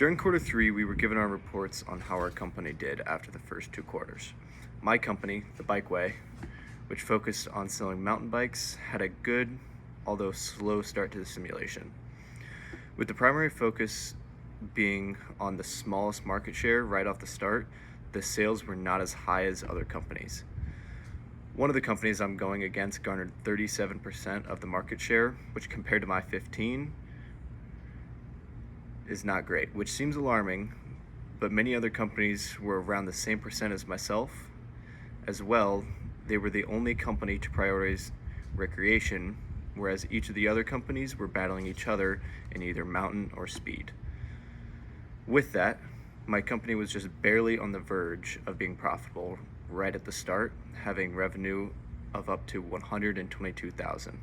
During quarter three, we were given our reports on how our company did after the first 2 quarters. My company, The Bikeway, which focused on selling mountain bikes, had a good, although slow start to the simulation. With the primary focus being on the smallest market share right off the start, the sales were not as high as other companies. One of the companies I'm going against garnered 37% of the market share, which compared to my 15 is not great, which seems alarming, but many other companies were around the same percent as myself. As well, they were the only company to prioritize recreation, whereas each of the other companies were battling each other in either mountain or speed. With that, my company was just barely on the verge of being profitable right at the start, having revenue of up to $122,000.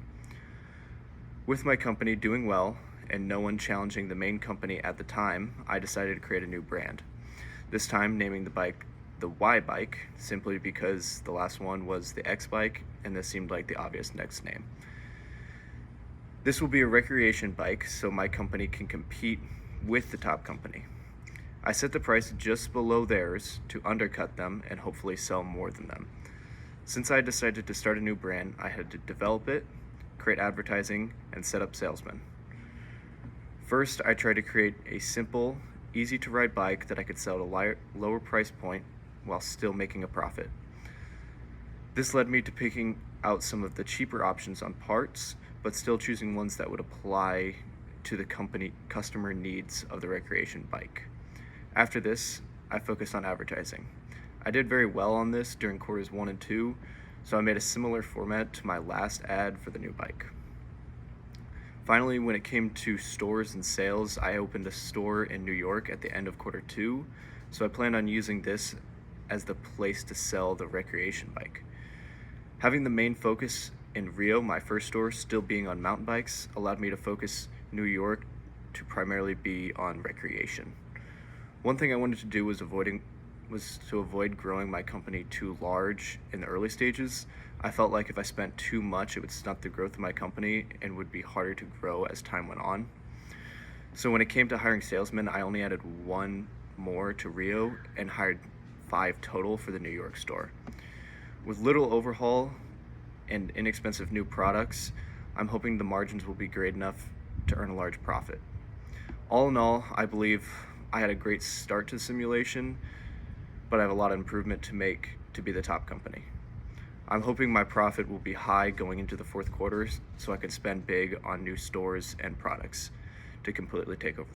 With my company doing well and no one challenging the main company at the time, I decided to create a new brand. This time naming the bike the Y Bike, simply because the last one was the X Bike and this seemed like the obvious next name. This will be a recreation bike so my company can compete with the top company. I set the price just below theirs to undercut them and hopefully sell more than them. Since I decided to start a new brand, I had to develop it, create advertising, and set up salesmen. First, I tried to create a simple, easy to ride bike that I could sell at a lower price point while still making a profit. This led me to picking out some of the cheaper options on parts, but still choosing ones that would apply to the customer needs of the recreation bike. After this, I focused on advertising. I did very well on this during quarters 1 and 2, so I made a similar format to my last ad for the new bike. Finally, when it came to stores and sales, I opened a store in New York at the end of quarter 2, so I planned on using this as the place to sell the recreation bike. Having the main focus in Rio, my first store, still being on mountain bikes, allowed me to focus New York to primarily be on recreation. One thing I wanted to do was to avoid growing my company too large in the early stages. I felt like if I spent too much, it would stunt the growth of my company and would be harder to grow as time went on. So when it came to hiring salesmen, I only added 1 more to Rio and hired 5 total for the New York store. With little overhaul and inexpensive new products, I'm hoping the margins will be great enough to earn a large profit. All in all, I believe I had a great start to the simulation, but I have a lot of improvement to make to be the top company. I'm hoping my profit will be high going into the 4th quarter so I can spend big on new stores and products to completely take over